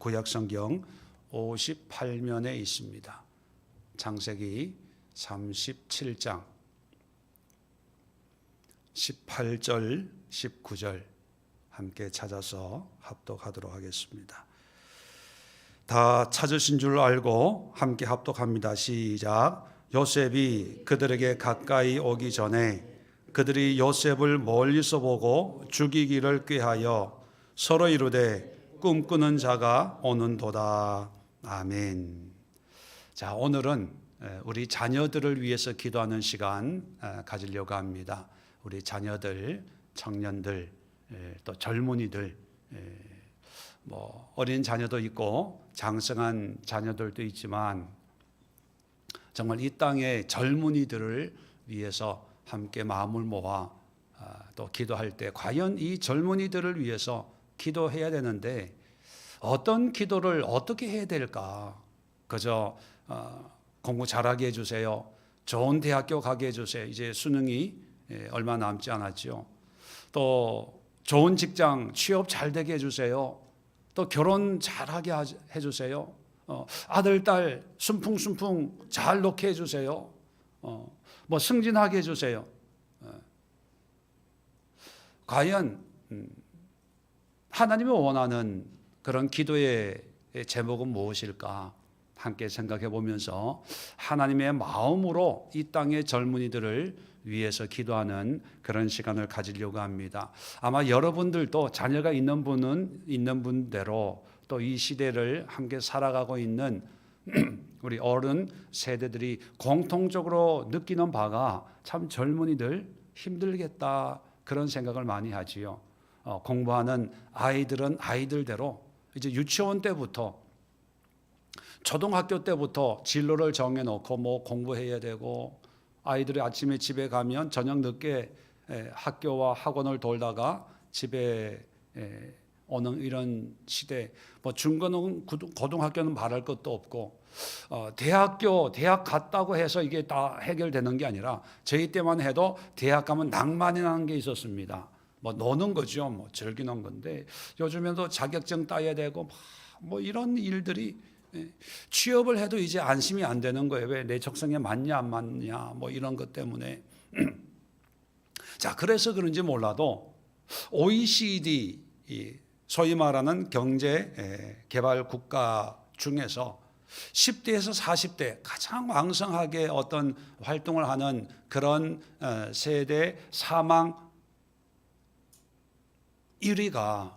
구약성경 58면에 있습니다. 창세기 37장 18절 19절 함께 찾아서 합독하도록 하겠습니다. 다 찾으신 줄 알고 함께 합독합니다. 시작. 요셉이 그들에게 가까이 오기 전에 그들이 요셉을 멀리서 보고 죽이기를 꾀하여 서로 이르되 꿈꾸는 자가 오는도다. 아멘. 자, 오늘은 우리 자녀들을 위해서 기도하는 시간 가지려고 합니다. 우리 자녀들, 청년들, 또 젊은이들, 뭐 어린 자녀도 있고 장성한 자녀들도 있지만 정말 이 땅의 젊은이들을 위해서 함께 마음을 모아 또 기도할 때 과연 이 젊은이들을 위해서 기도해야 되는데 어떤 기도를 어떻게 해야 될까? 그저 공부 잘하게 해주세요. 좋은 대학교 가게 해주세요. 이제 수능이 얼마 남지 않았죠. 또 좋은 직장 취업 잘 되게 해주세요. 또 결혼 잘하게 해주세요. 아들 딸 순풍순풍 잘 놓게 해주세요. 뭐 승진하게 해주세요. 과연 하나님이 원하는 그런 기도의 제목은 무엇일까? 함께 생각해 보면서 하나님의 마음으로 이 땅의 젊은이들을 위해서 기도하는 그런 시간을 가지려고 합니다. 아마 여러분들도 자녀가 있는 분은 있는 분대로 또 이 시대를 함께 살아가고 있는 우리 어른 세대들이 공통적으로 느끼는 바가 참 젊은이들 힘들겠다 그런 생각을 많이 하지요. 공부하는 아이들은 아이들대로 이제 유치원 때부터 초등학교 때부터 진로를 정해놓고 뭐 공부해야 되고 아이들이 아침에 집에 가면 저녁 늦게 학교와 학원을 돌다가 집에 오는 이런 시대. 뭐 중고등 고등학교는 말할 것도 없고 대학 갔다고 해서 이게 다 해결되는 게 아니라 저희 때만 해도 대학 가면 낭만이라는 게 있었습니다. 뭐 노는 거죠. 뭐 즐기는 건데 요즘에도 자격증 따야 되고 뭐 이런 일들이 취업을 해도 이제 안심이 안 되는 거예요. 왜 내 적성에 맞냐 안 맞냐 뭐 이런 것 때문에. 자, 그래서 그런지 몰라도 OECD 소위 말하는 경제 개발 국가 중에서 10대에서 40대 가장 왕성하게 어떤 활동을 하는 그런 세대 사망 1위가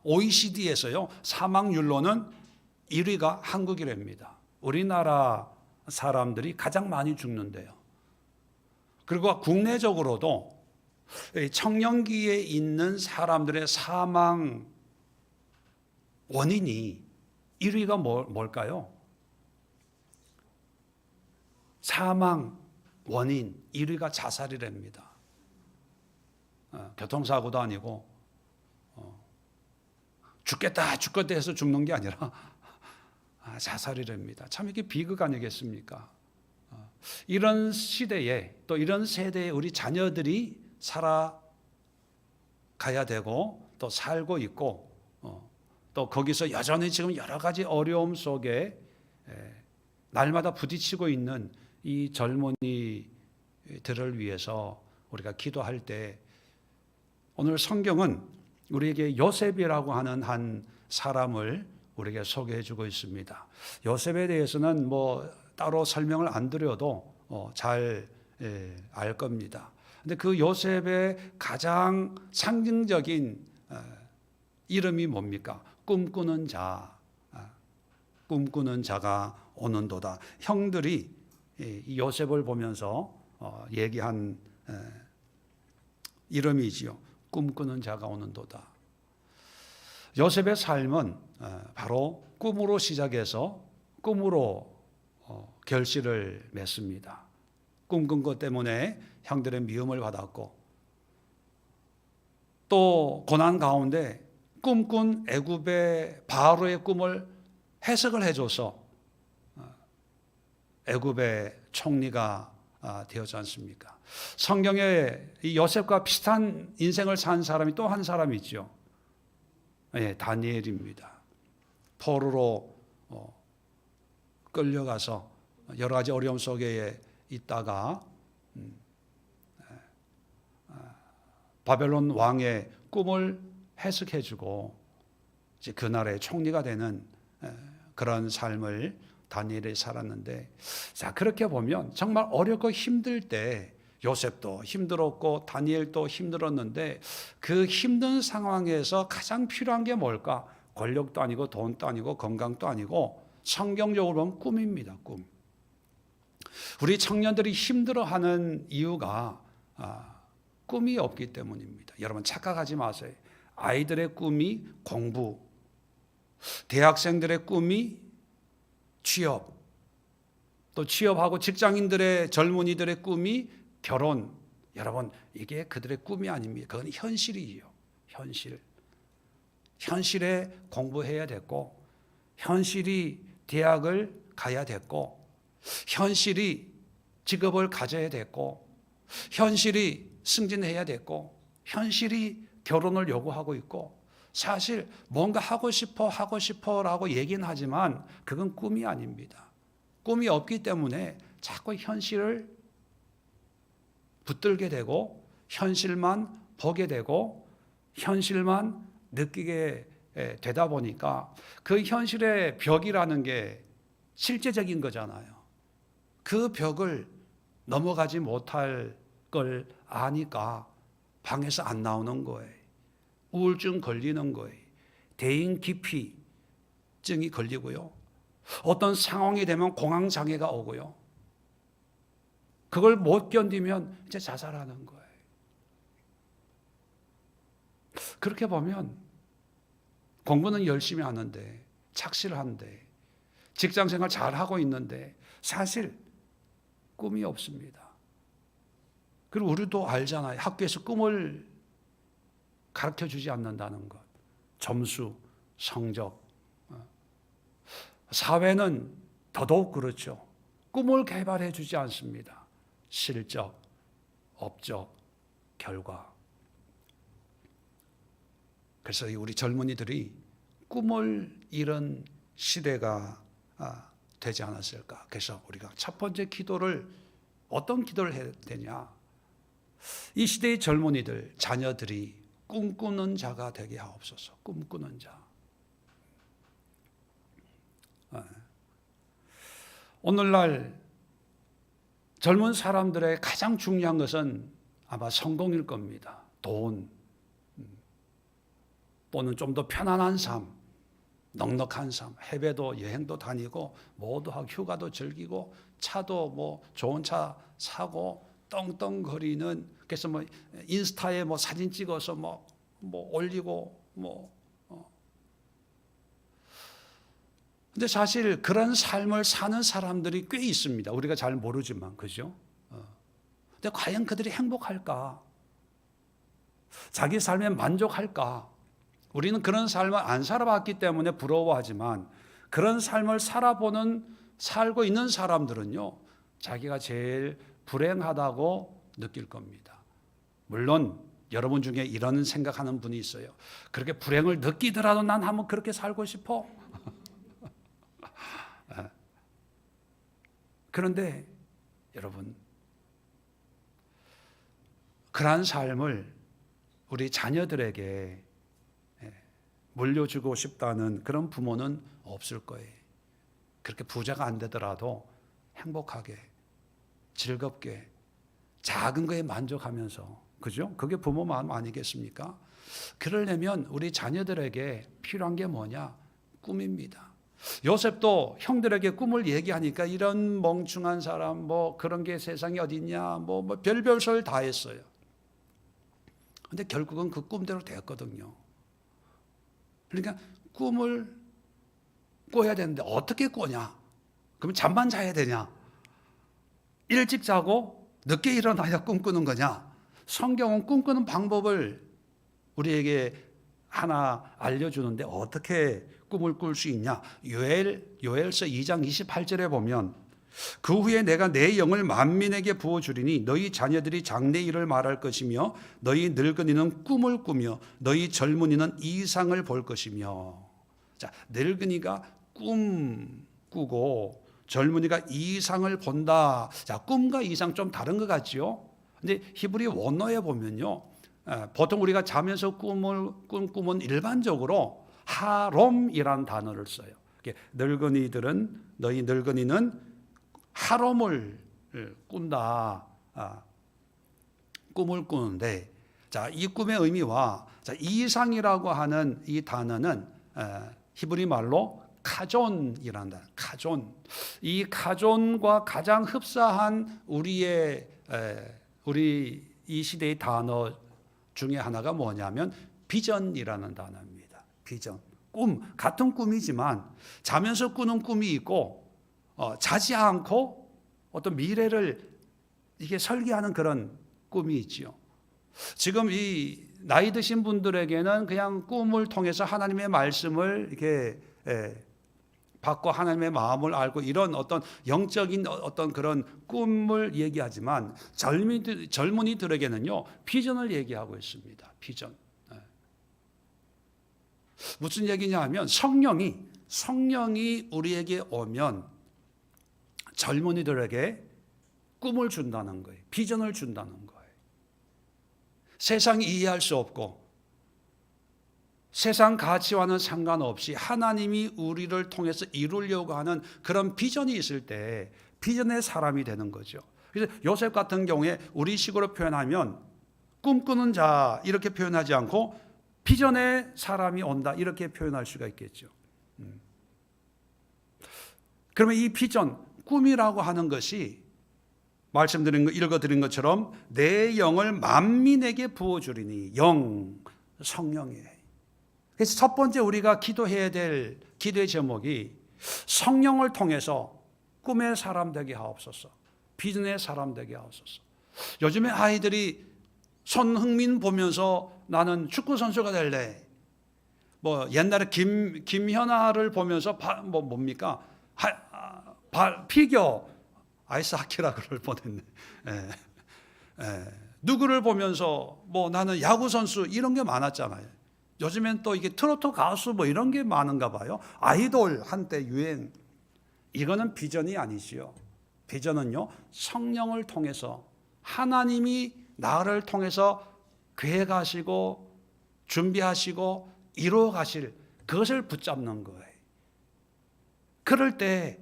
OECD에서요 사망률로는 1위가 한국이랍니다. 우리나라 사람들이 가장 많이 죽는데요. 그리고 국내적으로도 청년기에 있는 사람들의 사망 원인이 1위가 뭘까요? 사망 원인 1위가 자살이랍니다. 교통사고도 아니고 죽겠다 해서 죽는 게 아니라 자살이랍니다. 참 이게 비극 아니겠습니까? 이런 시대에 또 이런 세대에 우리 자녀들이 살아가야 되고 또 살고 있고 또 거기서 여전히 지금 여러 가지 어려움 속에 날마다 부딪히고 있는 이 젊은이들을 위해서 우리가 기도할 때 오늘 성경은 우리에게 요셉이라고 하는 한 사람을 우리에게 소개해 주고 있습니다. 요셉에 대해서는 뭐 따로 설명을 안 드려도 잘 알 겁니다. 근데 그 요셉의 가장 상징적인 이름이 뭡니까? 꿈꾸는 자, 꿈꾸는 자가 오는도다. 형들이 이 요셉을 보면서 얘기한 이름이지요. 꿈꾸는 자가 오는도다. 요셉의 삶은 바로 꿈으로 시작해서 꿈으로 결실을 맺습니다. 꿈꾼 것 때문에 형들의 미움을 받았고 또 고난 가운데 꿈꾼 애굽의 바로의 꿈을 해석을 해줘서 애굽의 총리가 되었지 않습니까? 성경에 이 요셉과 비슷한 인생을 산 사람이 또 한 사람이 있죠. 예, 다니엘입니다. 포로로 끌려가서 여러 가지 어려움 속에 있다가 바벨론 왕의 꿈을 해석해주고 이제 그 나라의 총리가 되는 그런 삶을 다니엘이 살았는데, 자, 그렇게 보면 정말 어렵고 힘들 때 요셉도 힘들었고 다니엘도 힘들었는데, 그 힘든 상황에서 가장 필요한 게 뭘까? 권력도 아니고 돈도 아니고 건강도 아니고 성경적으로 보면 꿈입니다. 꿈. 우리 청년들이 힘들어하는 이유가 꿈이 없기 때문입니다. 여러분 착각하지 마세요. 아이들의 꿈이 공부, 대학생들의 꿈이 취업, 또 취업하고 직장인들의 젊은이들의 꿈이 결혼. 여러분 이게 그들의 꿈이 아닙니다. 그건 현실이에요. 현실. 현실에 공부해야 됐고, 현실이 대학을 가야 됐고, 현실이 직업을 가져야 됐고, 현실이 승진해야 됐고, 현실이 결혼을 요구하고 있고, 사실 뭔가 하고 싶어라고 얘기는 하지만 그건 꿈이 아닙니다. 꿈이 없기 때문에 자꾸 현실을 붙들게 되고, 현실만 보게 되고, 현실만 느끼게 되다 보니까 그 현실의 벽이라는 게 실제적인 거잖아요. 그 벽을 넘어가지 못할 걸 아니까 방에서 안 나오는 거예요. 우울증 걸리는 거예요. 대인 기피증이 걸리고요. 어떤 상황이 되면 공황장애가 오고요. 그걸 못 견디면 이제 자살하는 거예요. 그렇게 보면 공부는 열심히 하는데, 착실한데, 직장생활 잘하고 있는데 사실 꿈이 없습니다. 그리고 우리도 알잖아요. 학교에서 꿈을 가르쳐주지 않는다는 것. 점수, 성적. 사회는 더더욱 그렇죠. 꿈을 개발해 주지 않습니다. 실적, 업적, 결과. 그래서 우리 젊은이들이 꿈을 잃은 시대가 되지 않았을까. 그래서 우리가 첫 번째 기도를, 어떤 기도를 해야 되냐. 이 시대의 젊은이들, 자녀들이 꿈꾸는 자가 되게 하옵소서. 꿈꾸는 자. 오늘날 젊은 사람들의 가장 중요한 것은 아마 성공일 겁니다. 돈, 또는 좀 더 편안한 삶, 넉넉한 삶, 해외도 여행도 다니고 뭐도 하고 휴가도 즐기고 차도 뭐 좋은 차 사고 떵떵거리는, 그래서 뭐 인스타에 뭐 사진 찍어서 뭐 올리고 근데 사실 그런 삶을 사는 사람들이 꽤 있습니다. 우리가 잘 모르지만, 그죠? 근데 과연 그들이 행복할까? 자기 삶에 만족할까? 우리는 그런 삶을 안 살아봤기 때문에 부러워하지만, 그런 삶을 살고 있는 사람들은요, 자기가 제일 불행하다고 느낄 겁니다. 물론 여러분 중에 이런 생각하는 분이 있어요. 그렇게 불행을 느끼더라도 난 한번 그렇게 살고 싶어. 그런데 여러분, 그러한 삶을 우리 자녀들에게 물려주고 싶다는 그런 부모는 없을 거예요. 그렇게 부자가 안 되더라도 행복하게, 즐겁게, 작은 거에 만족하면서, 그죠? 그게 부모 마음 아니겠습니까? 그러려면 우리 자녀들에게 필요한 게 뭐냐? 꿈입니다. 요셉도 형들에게 꿈을 얘기하니까 이런 멍청한 사람, 뭐 그런 게 세상에 어디 있냐, 뭐 별별 소리를 다 했어요. 근데 결국은 그 꿈대로 되었거든요. 그러니까 꿈을 꿔야 되는데 어떻게 꿔냐? 그럼 잠만 자야 되냐? 일찍 자고 늦게 일어나야 꿈꾸는 거냐? 성경은 꿈꾸는 방법을 우리에게 하나 알려주는데 어떻게 꿈을 꿀 수 있냐? 요엘서 2장 28절에 보면, 그 후에 내가 내 영을 만민에게 부어주리니 너희 자녀들이 장래 일을 말할 것이며 너희 늙은이는 꿈을 꾸며 너희 젊은이는 이상을 볼 것이며. 자, 늙은이가 꿈 꾸고 젊은이가 이상을 본다. 자, 꿈과 이상 좀 다른 것 같지요? 근데 히브리 원어에 보면요, 보통 우리가 자면서 꿈을 꿈꾸면 일반적으로 하롬이라는 단어를 써요. 늙은이들은, 너희 늙은이는 하롬을 꾼다. 꿈을 꾸는데, 자, 이 꿈의 의미와, 자, 이상이라고 하는 이 단어는 히브리 말로 카존이라는 단어. 카존. 이 카존과 가장 흡사한 우리 이 시대의 단어 중에 하나가 뭐냐면 비전이라는 단어입니다. 비전. 꿈, 같은 꿈이지만 자면서 꾸는 꿈이 있고, 자지 않고 어떤 미래를 이게 설계하는 그런 꿈이 있지요. 지금 이 나이 드신 분들에게는 그냥 꿈을 통해서 하나님의 말씀을 이렇게 받고 하나님의 마음을 알고 이런 어떤 영적인 어떤 그런 꿈을 얘기하지만 젊은이들에게는요, 비전을 얘기하고 있습니다. 비전. 무슨 얘기냐 하면 성령이 우리에게 오면 젊은이들에게 꿈을 준다는 거예요. 비전을 준다는 거예요. 세상이 이해할 수 없고 세상 가치와는 상관없이 하나님이 우리를 통해서 이루려고 하는 그런 비전이 있을 때 비전의 사람이 되는 거죠. 그래서 요셉 같은 경우에 우리식으로 표현하면 꿈꾸는 자 이렇게 표현하지 않고 비전의 사람이 온다 이렇게 표현할 수가 있겠죠. 그러면 이 비전, 꿈이라고 하는 것이 읽어드린 것처럼 내 영을 만민에게 부어주리니 영, 성령이에요. 그래서 첫 번째 우리가 기도해야 될 기도의 제목이 성령을 통해서 꿈의 사람 되게 하옵소서, 비전의 사람 되게 하옵소서. 요즘에 아이들이 손흥민 보면서 나는 축구 선수가 될래. 뭐 옛날에 김현아를 보면서 뭡니까? 피겨 아이스하키라고 그럴 뻔했네. 누구를 보면서 뭐 나는 야구 선수 이런 게 많았잖아요. 요즘엔 또 이게 트로트 가수 뭐 이런 게 많은가 봐요. 아이돌 한때 유행. 이거는 비전이 아니지요. 비전은요, 성령을 통해서 하나님이 나를 통해서 계획하시고 준비하시고 이루어 가실 그것을 붙잡는 거예요. 그럴 때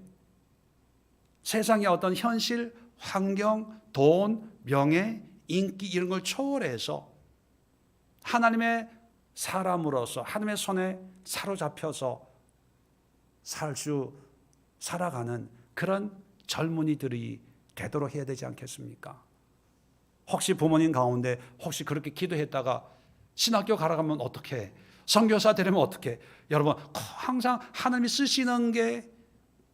세상의 어떤 현실, 환경, 돈, 명예, 인기 이런 걸 초월해서 하나님의 사람으로서 하나님의 손에 사로잡혀서 살아가는 그런 젊은이들이 되도록 해야 되지 않겠습니까? 혹시 부모님 가운데 혹시 그렇게 기도했다가 신학교 가라가면 어떻게, 선교사 되려면 어떻게, 여러분 항상 하나님이 쓰시는 게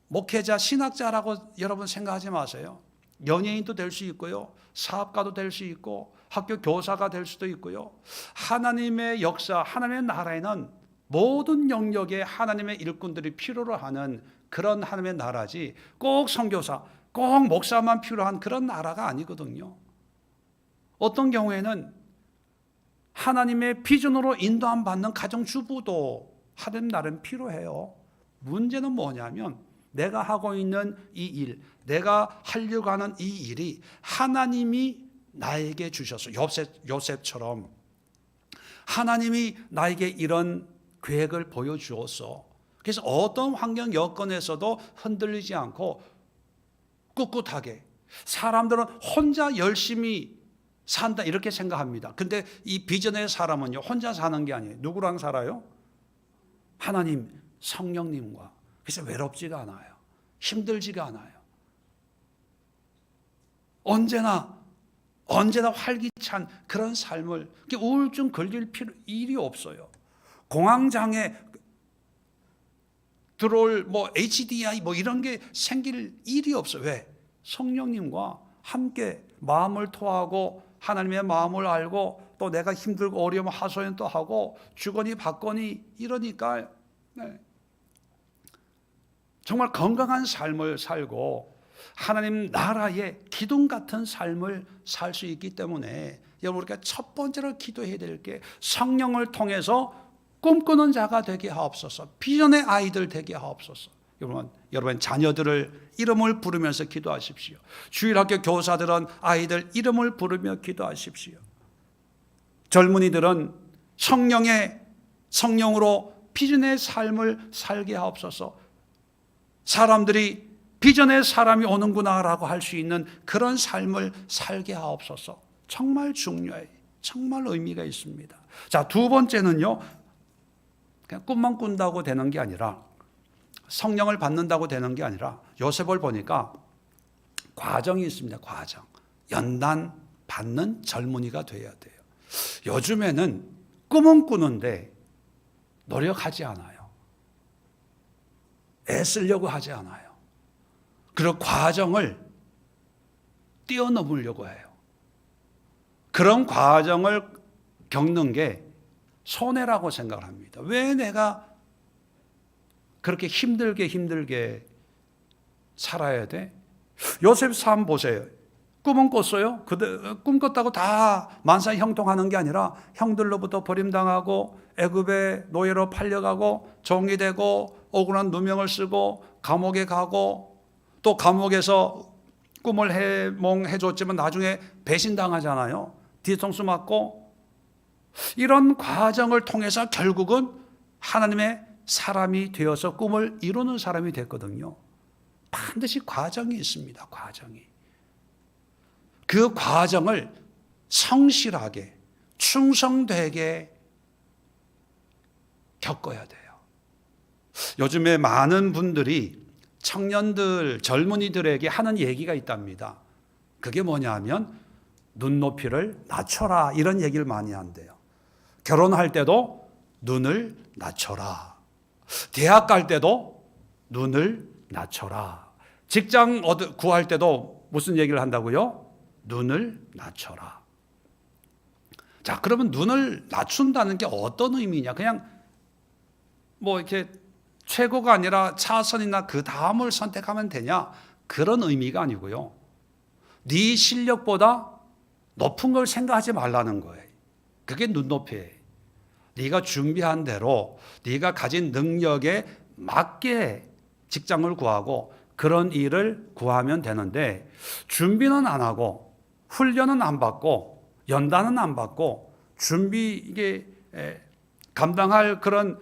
목회자, 신학자라고 여러분 생각하지 마세요. 연예인도 될 수 있고요, 사업가도 될 수 있고, 학교 교사가 될 수도 있고요. 하나님의 역사, 하나님의 나라에는 모든 영역에 하나님의 일꾼들이 필요로 하는 그런 하나님의 나라지, 꼭 선교사, 꼭 목사만 필요한 그런 나라가 아니거든요. 어떤 경우에는 하나님의 비전으로 인도함 받는 가정주부도 하나님 나라는 필요해요. 문제는 뭐냐면 내가 하고 있는 이 일, 내가 하려고 하는 이 일이 하나님이 나에게 주셔서 요셉처럼 하나님이 나에게 이런 계획을 보여주었어. 그래서 어떤 환경 여건에서도 흔들리지 않고 꿋꿋하게, 사람들은 혼자 열심히 산다 이렇게 생각합니다. 근데 이 비전의 사람은요, 혼자 사는 게 아니에요. 누구랑 살아요? 하나님, 성령님과. 그래서 외롭지가 않아요. 힘들지가 않아요. 언제나 활기찬 그런 삶을, 우울증 걸릴 일이 없어요. 공황장애 들어올 HDI 이런 게 생길 일이 없어요. 왜? 성령님과 함께 마음을 토하고 하나님의 마음을 알고, 또 내가 힘들고 어려우면 하소연도 하고 주거니 받거니 이러니까 정말 건강한 삶을 살고 하나님 나라의 기둥 같은 삶을 살 수 있기 때문에 여러분, 우리가 첫 번째로 기도해야 될 게 성령을 통해서 꿈꾸는 자가 되게 하옵소서. 비전의 아이들 되게 하옵소서. 여러분 자녀들을 이름을 부르면서 기도하십시오. 주일학교 교사들은 아이들 이름을 부르며 기도하십시오. 젊은이들은 성령으로 비전의 삶을 살게 하옵소서. 사람들이 비전의 사람이 오는구나라고 할 수 있는 그런 삶을 살게 하옵소서. 정말 중요해요. 정말 의미가 있습니다. 자, 두 번째는요, 그냥 꿈만 꾼다고 되는 게 아니라, 성령을 받는다고 되는 게 아니라, 요셉을 보니까 과정이 있습니다. 과정. 연단 받는 젊은이가 돼야 돼요. 요즘에는 꿈은 꾸는데 노력하지 않아요. 애쓰려고 하지 않아요. 그리고 과정을 뛰어넘으려고 해요. 그런 과정을 겪는 게 손해라고 생각을 합니다. 왜 내가 그렇게 힘들게 살아야 돼? 요셉 삶 보세요. 꿈은 꿨어요. 꿈 꿨다고 다 만사 형통하는 게 아니라 형들로부터 버림당하고 애굽의 노예로 팔려가고 종이 되고 억울한 누명을 쓰고 감옥에 가고 또 감옥에서 꿈을 해몽해줬지만 나중에 배신당하잖아요. 뒤통수 맞고. 이런 과정을 통해서 결국은 하나님의 사람이 되어서 꿈을 이루는 사람이 됐거든요. 반드시 과정이 있습니다. 과정이. 그 과정을 성실하게 충성되게 겪어야 돼요. 요즘에 많은 분들이 청년들, 젊은이들에게 하는 얘기가 있답니다. 그게 뭐냐면 눈높이를 낮춰라, 이런 얘기를 많이 한대요. 결혼할 때도 눈을 낮춰라. 대학 갈 때도 눈을 낮춰라. 직장 구할 때도 무슨 얘기를 한다고요? 눈을 낮춰라. 자, 그러면 눈을 낮춘다는 게 어떤 의미냐? 그냥 이렇게 최고가 아니라 차선이나 그 다음을 선택하면 되냐? 그런 의미가 아니고요. 네 실력보다 높은 걸 생각하지 말라는 거예요. 그게 눈높이예요. 네가 준비한 대로 네가 가진 능력에 맞게 직장을 구하고 그런 일을 구하면 되는데, 준비는 안 하고 훈련은 안 받고 연단은 안 받고 이게 감당할 그런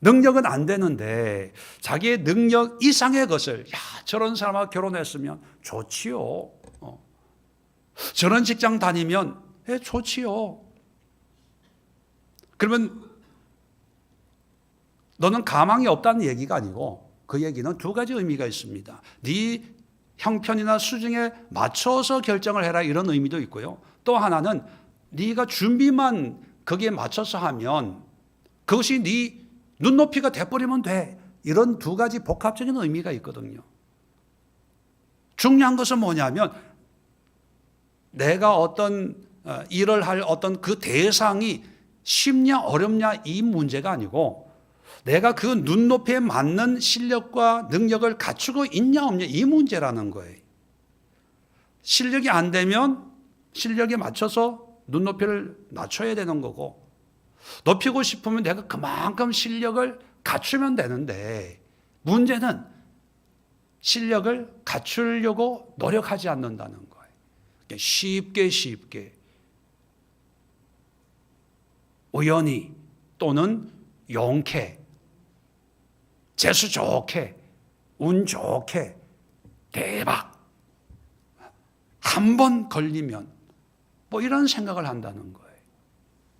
능력은 안 되는데 자기의 능력 이상의 것을, 저런 사람하고 결혼했으면 좋지요. 저런 직장 다니면 좋지요. 그러면 너는 가망이 없다는 얘기가 아니고, 그 얘기는 두 가지 의미가 있습니다. 네 형편이나 수준에 맞춰서 결정을 해라, 이런 의미도 있고요. 또 하나는 네가 준비만 거기에 맞춰서 하면 그것이 네 눈높이가 돼버리면 돼, 이런 두 가지 복합적인 의미가 있거든요. 중요한 것은 뭐냐면 내가 어떤 일을 할 어떤 그 대상이 쉽냐 어렵냐 이 문제가 아니고, 내가 그 눈높이에 맞는 실력과 능력을 갖추고 있냐 없냐 이 문제라는 거예요. 실력이 안 되면 실력에 맞춰서 눈높이를 낮춰야 되는 거고, 높이고 싶으면 내가 그만큼 실력을 갖추면 되는데, 문제는 실력을 갖추려고 노력하지 않는다는 거예요. 쉽게 우연히 또는 용케, 재수 좋게, 운 좋게, 대박, 한 번 걸리면 이런 생각을 한다는 거예요.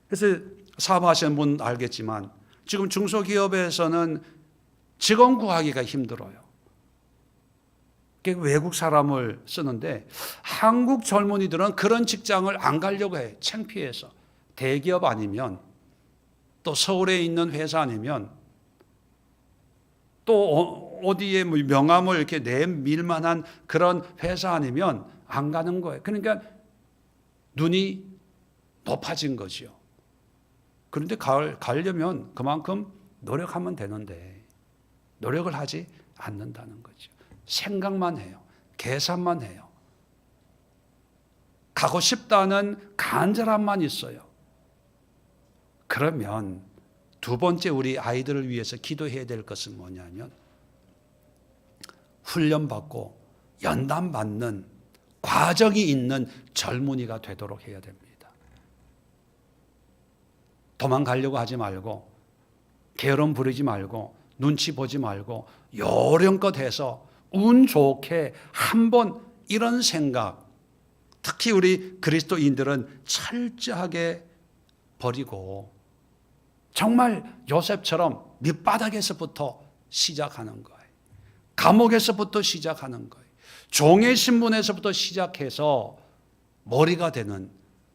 그래서 사업하시는 분 알겠지만 지금 중소기업에서는 직원 구하기가 힘들어요. 외국 사람을 쓰는데 한국 젊은이들은 그런 직장을 안 가려고 해요. 창피해서. 대기업 아니면, 또 서울에 있는 회사 아니면, 또 어디에 명함을 이렇게 내밀 만한 그런 회사 아니면 안 가는 거예요. 그러니까 눈이 높아진 거죠. 그런데 가려면 그만큼 노력하면 되는데 노력을 하지 않는다는 거죠. 생각만 해요. 계산만 해요. 가고 싶다는 간절함만 있어요. 그러면 두 번째 우리 아이들을 위해서 기도해야 될 것은 뭐냐면 훈련받고 연단받는 과정이 있는 젊은이가 되도록 해야 됩니다. 도망가려고 하지 말고 게으름 부리지 말고 눈치 보지 말고 요령껏 해서 운 좋게 한번 이런 생각, 특히 우리 그리스도인들은 철저하게 버리고 정말 요셉처럼 밑바닥에서부터 시작하는 거예요. 감옥에서부터 시작하는 거예요. 종의 신분에서부터 시작해서 머리가 되는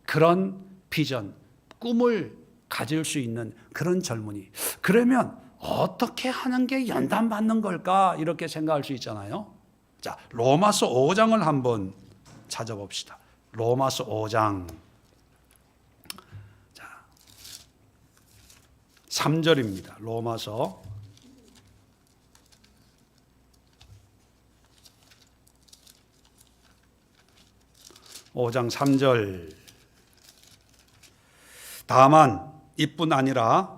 그런 비전, 꿈을 가질 수 있는 그런 젊은이. 그러면 어떻게 하는 게 연단받는 걸까? 이렇게 생각할 수 있잖아요. 자, 로마서 5장을 한번 찾아봅시다. 로마서 5장. 자, 3절입니다. 로마서 5장 3절. 다만 이뿐 아니라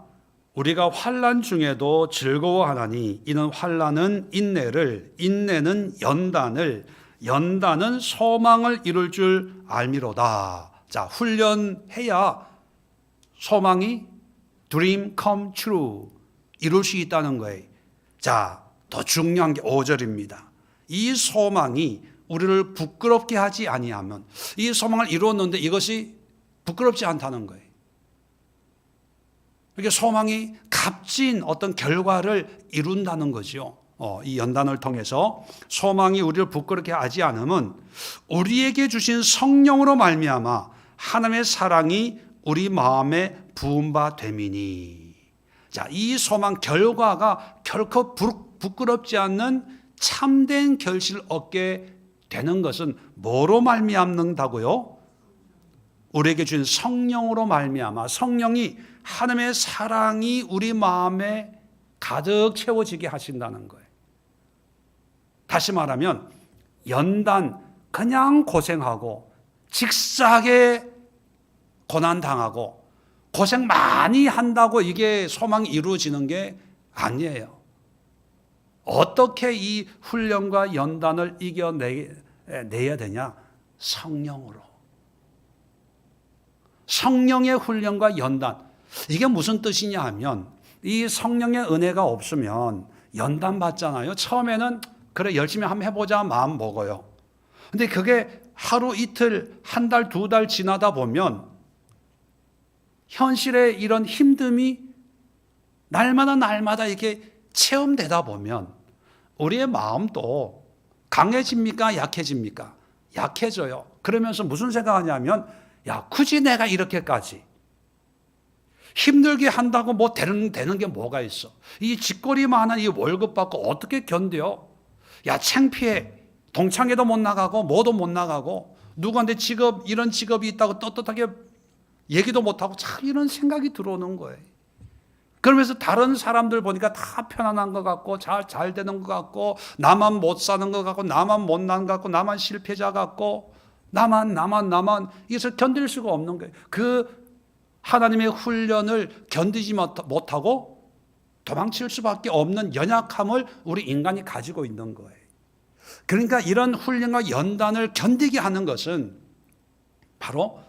우리가 환난 중에도 즐거워하나니 이는 환난은 인내를, 인내는 연단을, 연단은 소망을 이룰 줄 알미로다. 자, 훈련해야 소망이 dream come true 이룰 수 있다는 거예요. 자, 더 중요한 게 5절입니다. 이 소망이 우리를 부끄럽게 하지 아니하면, 이 소망을 이루었는데 이것이 부끄럽지 않다는 거예요. 이게 소망이 값진 어떤 결과를 이룬다는 거죠. 이 연단을 통해서 소망이 우리를 부끄럽게 하지 않으면 우리에게 주신 성령으로 말미암아 하나님의 사랑이 우리 마음에 부은 바 됨이니. 자, 이 소망 결과가 결코 부끄럽지 않는 참된 결실을 얻게 되는 것은 뭐로 말미암는다고요? 우리에게 주신 성령으로 말미암아 성령이 하나님의 사랑이 우리 마음에 가득 채워지게 하신다는 거예요. 다시 말하면 연단 그냥 고생하고 직사하게 고난당하고 고생 많이 한다고 이게 소망이 이루어지는 게 아니에요. 어떻게 이 훈련과 연단을 이겨내야 되냐? 성령으로. 성령의 훈련과 연단. 이게 무슨 뜻이냐 하면 이 성령의 은혜가 없으면 연단 받잖아요. 처음에는 그래 열심히 한번 해보자 마음 먹어요. 근데 그게 하루 이틀 한 달 두 달 지나다 보면 현실의 이런 힘듦이 날마다 이렇게 체험되다 보면 우리의 마음도 강해집니까? 약해집니까? 약해져요. 그러면서 무슨 생각하냐면 야, 굳이 내가 이렇게까지 힘들게 한다고 뭐 되는 게 뭐가 있어? 이 쥐꼬리 많은 이 월급 받고 어떻게 견뎌? 야, 창피해. 동창회도 못 나가고 뭐도 못 나가고 누구한테 이런 직업이 있다고 떳떳하게 얘기도 못하고 참 이런 생각이 들어오는 거예요. 그러면서 다른 사람들 보니까 다 편안한 것 같고 잘 되는 것 같고 나만 못 사는 것 같고 나만 못난 것 같고 나만 실패자 같고 나만 이것을 견딜 수가 없는 거예요. 그 하나님의 훈련을 견디지 못하고 도망칠 수밖에 없는 연약함을 우리 인간이 가지고 있는 거예요. 그러니까 이런 훈련과 연단을 견디게 하는 것은 바로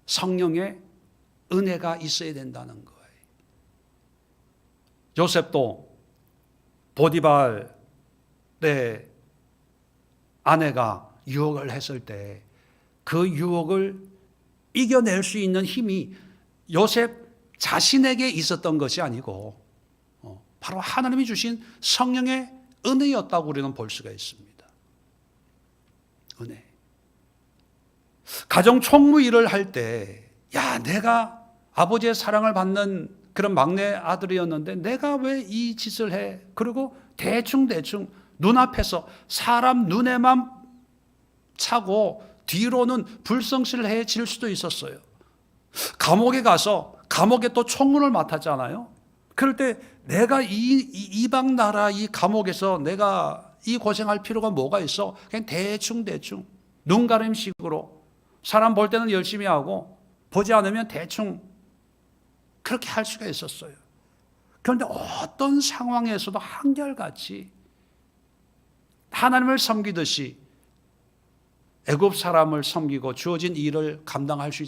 성령의 은혜가 있어야 된다는 거예요. 요셉도 보디발의 아내가 유혹을 했을 때 그 유혹을 이겨낼 수 있는 힘이 요셉 자신에게 있었던 것이 아니고 바로 하나님이 주신 성령의 은혜였다고 우리는 볼 수가 있습니다. 은혜. 가정 총무 일을 할 때, 야, 내가 아버지의 사랑을 받는 그런 막내 아들이었는데 내가 왜 이 짓을 해? 그리고 대충 눈앞에서 사람 눈에만 차고 뒤로는 불성실해질 수도 있었어요. 감옥에 가서 감옥에 또 총무를 맡았잖아요. 그럴 때 내가 이방 나라 이 감옥에서 내가 이 고생할 필요가 뭐가 있어? 그냥 대충 눈가림식으로 사람 볼 때는 열심히 하고 보지 않으면 대충 그렇게 할 수가 있었어요. 그런데 어떤 상황에서도 한결같이 하나님을 섬기듯이 애굽 사람을 섬기고 주어진 일을 감당할 수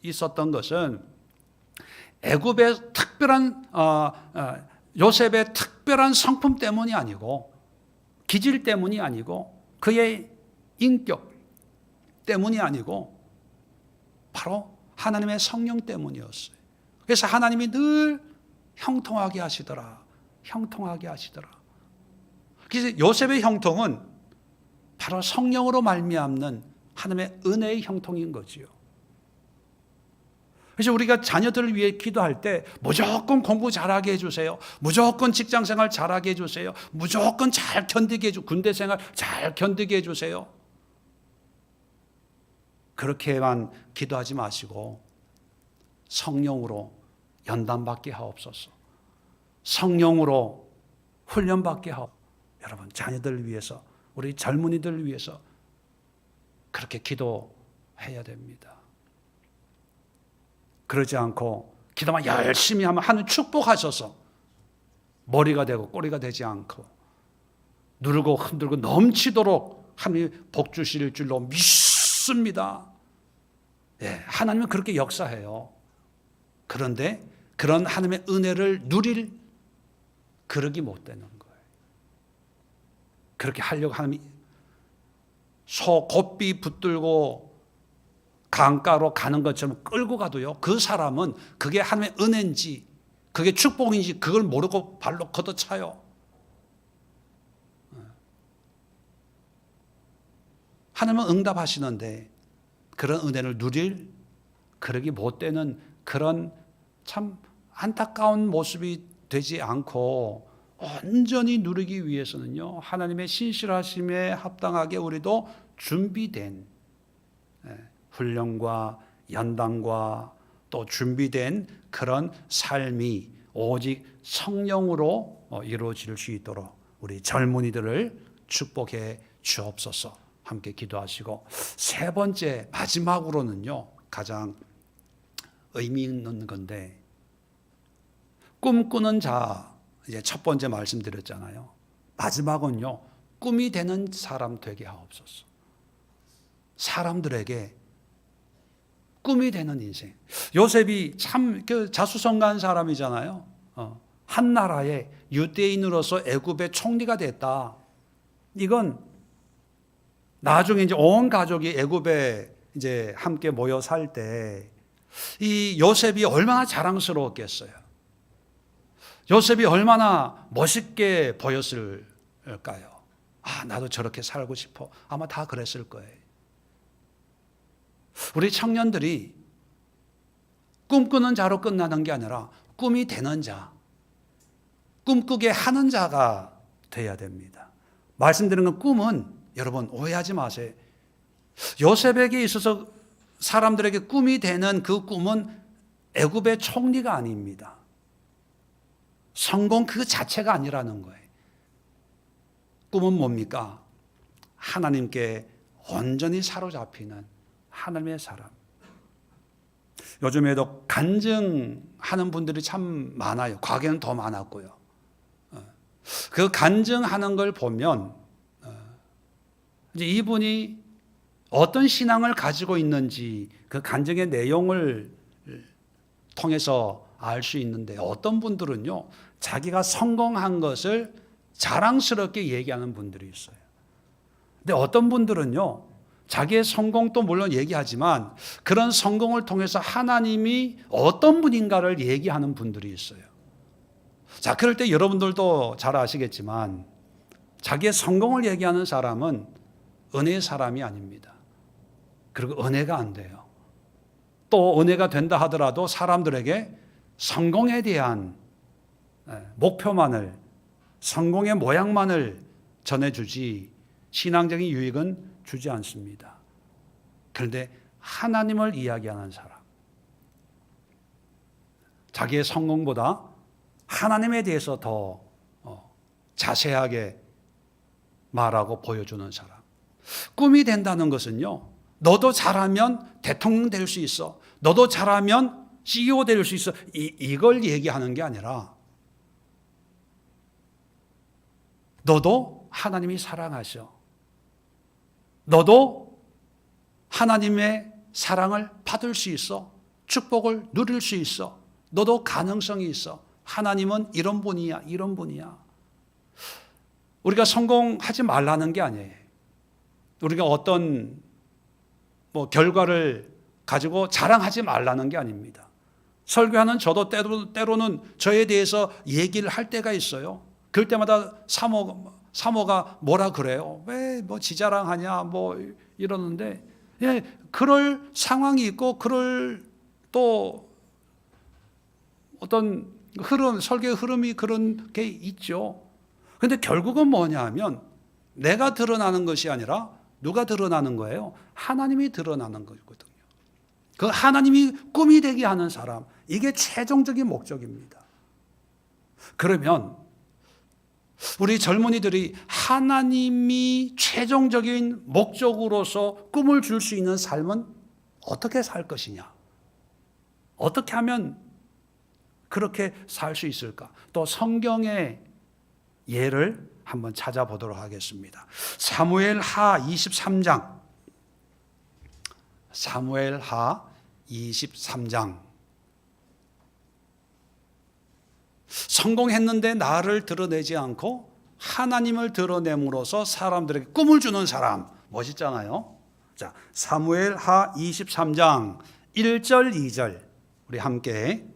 있었던 것은 애굽의 특별한 요셉의 특별한 성품 때문이 아니고 기질 때문이 아니고 그의 인격 때문이 아니고 바로 하나님의 성령 때문이었어요. 그래서 하나님이 늘 형통하게 하시더라. 형통하게 하시더라. 그래서 요셉의 형통은 바로 성령으로 말미암는 하나님의 은혜의 형통인 거지요. 그래서 우리가 자녀들을 위해 기도할 때 무조건 공부 잘하게 해주세요. 무조건 직장생활 잘하게 해주세요. 무조건 잘 견디게 해주세요. 군대생활 잘 견디게 해주세요. 그렇게만 기도하지 마시고 성령으로 연단받게 하옵소서. 성령으로 훈련받게 하옵소서. 여러분, 자녀들을 위해서, 우리 젊은이들을 위해서 그렇게 기도해야 됩니다. 그러지 않고 기도만 열심히 하면 하나님 축복하셔서 머리가 되고 꼬리가 되지 않고 누르고 흔들고 넘치도록 하나님이 복 주실 줄로 믿습니다. 예, 하나님은 그렇게 역사해요. 그런데 그런 하나님의 은혜를 누릴 그릇이 못 되는 거예요. 그렇게 하려고 하나님이 소 곱비 붙들고 강가로 가는 것처럼 끌고 가도요, 그 사람은 그게 하나님의 은혜인지 그게 축복인지 그걸 모르고 발로 걷어차요. 하나님은 응답하시는데 그런 은혜를 누릴 그러기 못 되는 그런 참 안타까운 모습이 되지 않고 온전히 누리기 위해서는요, 하나님의 신실하심에 합당하게 우리도 준비된 훈련과 연단과 또 준비된 그런 삶이 오직 성령으로 이루어질 수 있도록 우리 젊은이들을 축복해 주옵소서. 함께 기도하시고, 세 번째 마지막으로는요, 가장 의미 있는 건데, 꿈꾸는 자, 이제 첫 번째 말씀드렸잖아요. 마지막은요, 꿈이 되는 사람 되게 하옵소서. 사람들에게 꿈이 되는 인생. 요셉이 참 자수성가한 사람이잖아요. 한 나라의 유대인으로서 애굽의 총리가 됐다. 이건 나중에 이제 온 가족이 애굽에 이제 함께 모여 살 때 이 요셉이 얼마나 자랑스러웠겠어요. 요셉이 얼마나 멋있게 보였을까요? 아, 나도 저렇게 살고 싶어. 아마 다 그랬을 거예요. 우리 청년들이 꿈꾸는 자로 끝나는 게 아니라 꿈이 되는 자, 꿈꾸게 하는 자가 돼야 됩니다. 말씀드리는 꿈은 여러분 오해하지 마세요. 요셉에게 있어서 사람들에게 꿈이 되는 그 꿈은 애굽의 총리가 아닙니다. 성공 그 자체가 아니라는 거예요. 꿈은 뭡니까? 하나님께 온전히 사로잡히는 하나님의 사람. 요즘에도 간증하는 분들이 참 많아요. 과거에는 더 많았고요. 그 간증하는 걸 보면 이제 이분이 어떤 신앙을 가지고 있는지 그 간증의 내용을 통해서 알 수 있는데, 어떤 분들은요, 자기가 성공한 것을 자랑스럽게 얘기하는 분들이 있어요. 근데 어떤 분들은요, 자기의 성공도 물론 얘기하지만 그런 성공을 통해서 하나님이 어떤 분인가를 얘기하는 분들이 있어요. 자, 그럴 때 여러분들도 잘 아시겠지만 자기의 성공을 얘기하는 사람은 은혜의 사람이 아닙니다. 그리고 은혜가 안 돼요. 또 은혜가 된다 하더라도 사람들에게 성공에 대한 목표만을, 성공의 모양만을 전해주지 신앙적인 유익은 주지 않습니다. 그런데 하나님을 이야기하는 사람, 자기의 성공보다 하나님에 대해서 더 자세하게 말하고 보여주는 사람. 꿈이 된다는 것은요, 너도 잘하면 대통령 될 수 있어, 너도 잘하면 CEO 될 수 있어, 이걸 얘기하는 게 아니라 너도 하나님이 사랑하셔. 너도 하나님의 사랑을 받을 수 있어. 축복을 누릴 수 있어. 너도 가능성이 있어. 하나님은 이런 분이야, 이런 분이야. 우리가 성공하지 말라는 게 아니에요. 우리가 어떤 결과를 가지고 자랑하지 말라는 게 아닙니다. 설교하는 저도 때로는 저에 대해서 얘기를 할 때가 있어요. 그럴 때마다 사모가 뭐라 그래요. 왜 지자랑하냐 이러는데, 예, 그럴 상황이 있고 그럴 또 어떤 설교의 흐름이 그런 게 있죠. 근데 결국은 뭐냐 하면 내가 드러나는 것이 아니라 누가 드러나는 거예요? 하나님이 드러나는 거거든요. 그 하나님이 꿈이 되게 하는 사람, 이게 최종적인 목적입니다. 그러면 우리 젊은이들이 하나님이 최종적인 목적으로서 꿈을 줄 수 있는 삶은 어떻게 살 것이냐? 어떻게 하면 그렇게 살 수 있을까? 또 성경의 예를 한번 찾아보도록 하겠습니다. 사무엘하 23장. 사무엘하 23장. 성공했는데 나를 드러내지 않고 하나님을 드러냄으로써 사람들에게 꿈을 주는 사람. 멋있잖아요. 자, 사무엘하 23장 1절 2절 우리 함께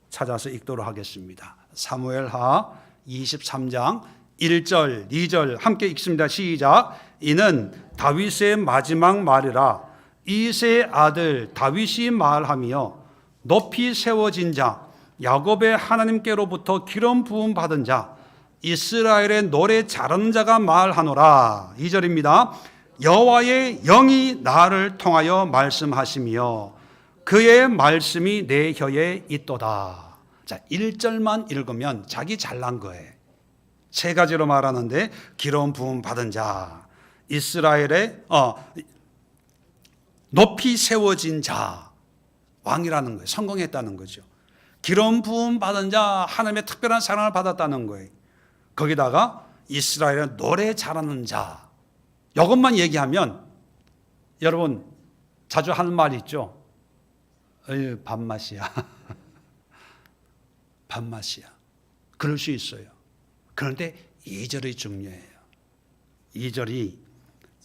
찾아서 읽도록 하겠습니다. 사무엘하 23장 1절 2절 함께 읽습니다. 시작. 이는 다윗의 마지막 말이라. 이새의 아들 다윗이 말하며 높이 세워진 자 야곱의 하나님께로부터 기름 부음 받은 자 이스라엘의 노래 잘하는 자가 말하노라. 2절입니다. 여호와의 영이 나를 통하여 말씀하시며 그의 말씀이 내 혀에 있도다. 자, 1절만 읽으면 자기 잘난 거예요. 세 가지로 말하는데 기름 부음 받은 자, 이스라엘의 높이 세워진 자, 왕이라는 거예요. 성공했다는 거죠. 기름 부음 받은 자, 하나님의 특별한 사랑을 받았다는 거예요. 거기다가 이스라엘의 노래 잘하는 자, 이것만 얘기하면 여러분 자주 하는 말이 있죠. 어이, 밥맛이야. 밥맛이야. 그럴 수 있어요. 그런데 2절이 중요해요. 2절이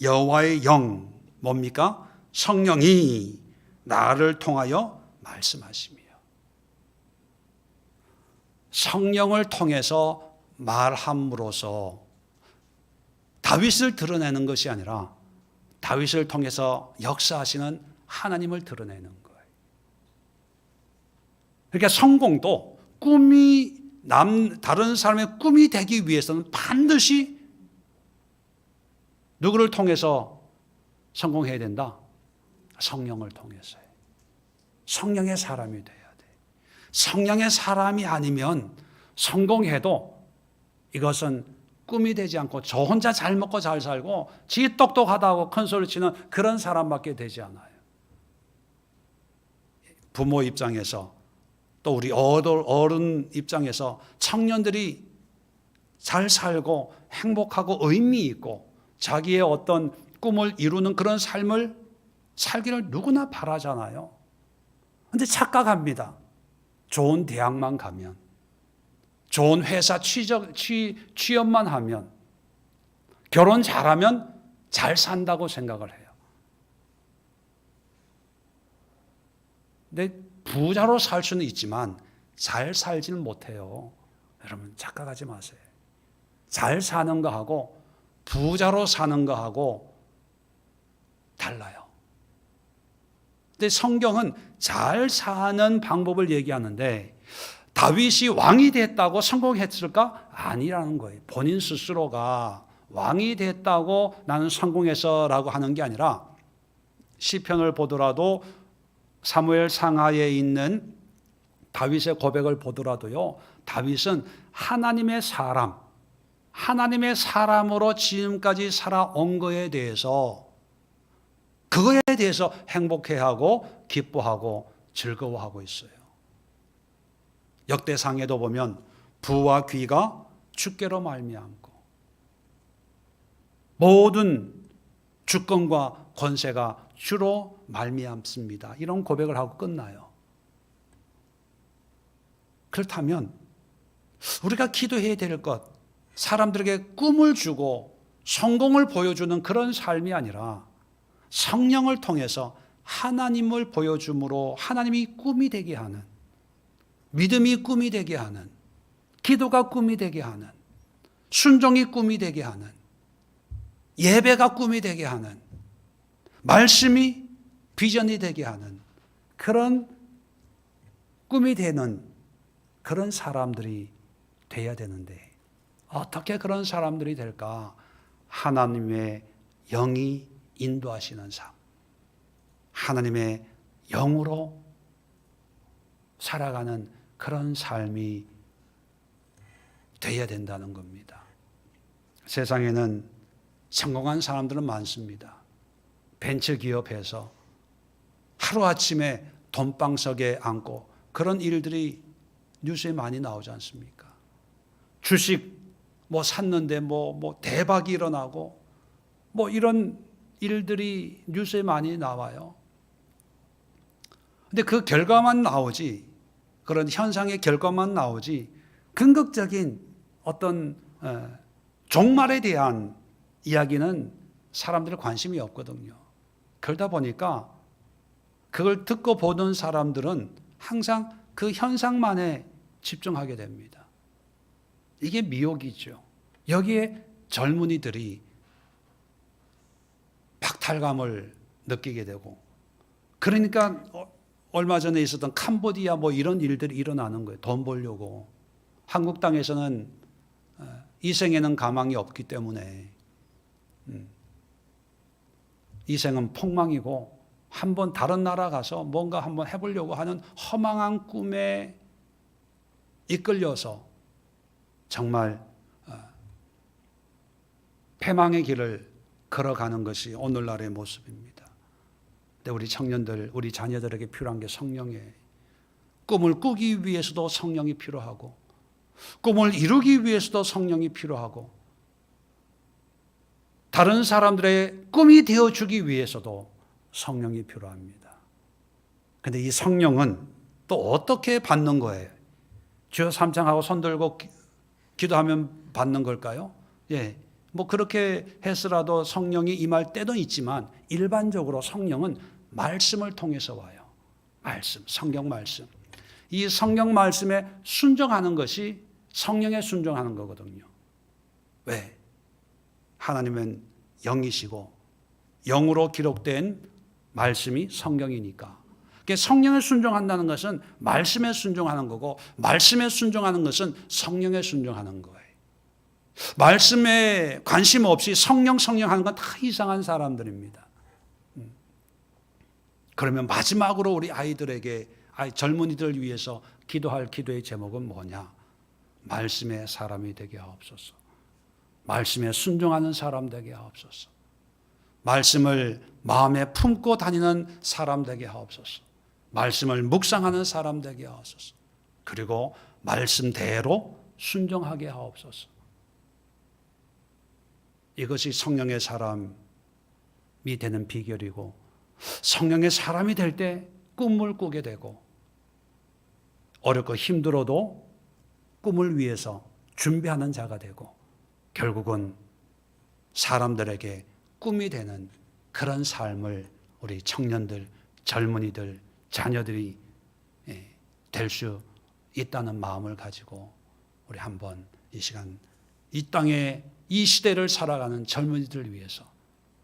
여호와의 영, 뭡니까? 성령이 나를 통하여 말씀하시며. 성령을 통해서 말함으로써 다윗을 드러내는 것이 아니라 다윗을 통해서 역사하시는 하나님을 드러내는 거예요. 그러니까 성공도 꿈이 다른 사람의 꿈이 되기 위해서는 반드시 누구를 통해서 성공해야 된다? 성령을 통해서요. 성령의 사람이 돼야 돼. 성령의 사람이 아니면 성공해도 이것은 꿈이 되지 않고 저 혼자 잘 먹고 잘 살고 지 똑똑하다고 큰 소리 치는 그런 사람밖에 되지 않아요. 부모 입장에서 또 우리 어른 입장에서 청년들이 잘 살고 행복하고 의미 있고 자기의 어떤 꿈을 이루는 그런 삶을 살기를 누구나 바라잖아요. 그런데 착각합니다. 좋은 대학만 가면, 좋은 회사 취업만 하면, 결혼 잘하면 잘 산다고 생각을 해요. 근데 부자로 살 수는 있지만 잘 살지는 못해요. 여러분 착각하지 마세요. 잘 사는 거하고 부자로 사는 거하고 달라요. 근데 성경은 잘 사는 방법을 얘기하는데 다윗이 왕이 됐다고 성공했을까? 아니라는 거예요. 본인 스스로가 왕이 됐다고 나는 성공해서라고 하는 게 아니라 시편을 보더라도 사무엘 상하에 있는 다윗의 고백을 보더라도요, 다윗은 하나님의 사람으로 지금까지 살아온 거에 대해서 그거에 대해서 행복해하고 기뻐하고 즐거워하고 있어요. 역대상에도 보면 부와 귀가 주께로 말미암고 모든 주권과 권세가 주로 말미암습니다. 이런 고백을 하고 끝나요. 그렇다면 우리가 기도해야 될 것, 사람들에게 꿈을 주고 성공을 보여주는 그런 삶이 아니라 성령을 통해서 하나님을 보여줌으로 하나님이 꿈이 되게 하는, 믿음이 꿈이 되게 하는, 기도가 꿈이 되게 하는, 순종이 꿈이 되게 하는, 예배가 꿈이 되게 하는, 말씀이 비전이 되게 하는 그런 꿈이 되는 그런 사람들이 돼야 되는데 어떻게 그런 사람들이 될까? 하나님의 영이 인도하시는 삶, 하나님의 영으로 살아가는 그런 삶이 돼야 된다는 겁니다. 세상에는 성공한 사람들은 많습니다. 벤처기업에서 하루아침에 돈방석에 앉고 그런 일들이 뉴스에 많이 나오지 않습니까? 주식 샀는데 대박이 일어나고 이런 일들이 뉴스에 많이 나와요. 근데 그 결과만 나오지, 그런 현상의 결과만 나오지 근극적인 어떤 종말에 대한 이야기는 사람들의 관심이 없거든요. 그러다 보니까 그걸 듣고 보는 사람들은 항상 그 현상만에 집중하게 됩니다. 이게 미혹이죠. 여기에 젊은이들이 박탈감을 느끼게 되고, 그러니까 얼마 전에 있었던 캄보디아 이런 일들이 일어나는 거예요. 돈 벌려고. 한국 땅에서는 이 생에는 가망이 없기 때문에 이 생은 폭망이고 한번 다른 나라 가서 뭔가 한번 해보려고 하는 허망한 꿈에 이끌려서 정말 패망의 길을 걸어가는 것이 오늘날의 모습입니다. 근데 우리 청년들, 우리 자녀들에게 필요한 게 성령이에요. 꿈을 꾸기 위해서도 성령이 필요하고, 꿈을 이루기 위해서도 성령이 필요하고, 다른 사람들의 꿈이 되어주기 위해서도 성령이 필요합니다. 그런데 이 성령은 또 어떻게 받는 거예요? 주여 삼창하고 손 들고 기도하면 받는 걸까요? 예, 그렇게 해서라도 성령이 임할 때도 있지만 일반적으로 성령은 말씀을 통해서 와요. 말씀, 성경 말씀. 이 성경 말씀에 순종하는 것이 성령에 순종하는 거거든요. 왜? 하나님은 영이시고 영으로 기록된 말씀이 성경이니까. 성령에 순종한다는 것은 말씀에 순종하는 거고, 말씀에 순종하는 것은 성령에 순종하는 거예요. 말씀에 관심 없이 성령 하는 건 다 이상한 사람들입니다. 그러면 마지막으로 우리 아이들에게, 젊은이들을 위해서 기도할 기도의 제목은 뭐냐? 말씀의 사람이 되게 하옵소서. 말씀에 순종하는 사람 되게 하옵소서. 말씀을 마음에 품고 다니는 사람 되게 하옵소서. 말씀을 묵상하는 사람 되게 하옵소서. 그리고 말씀대로 순종하게 하옵소서. 이것이 성령의 사람이 되는 비결이고, 성령의 사람이 될 때 꿈을 꾸게 되고, 어렵고 힘들어도 꿈을 위해서 준비하는 자가 되고, 결국은 사람들에게 꿈이 되는 그런 삶을 우리 청년들, 젊은이들, 자녀들이 될 수 있다는 마음을 가지고 우리 한번 이 시간, 이 땅에 이 시대를 살아가는 젊은이들을 위해서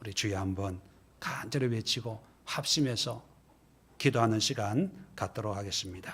우리 주여 한번 간절히 외치고 합심해서 기도하는 시간 갖도록 하겠습니다.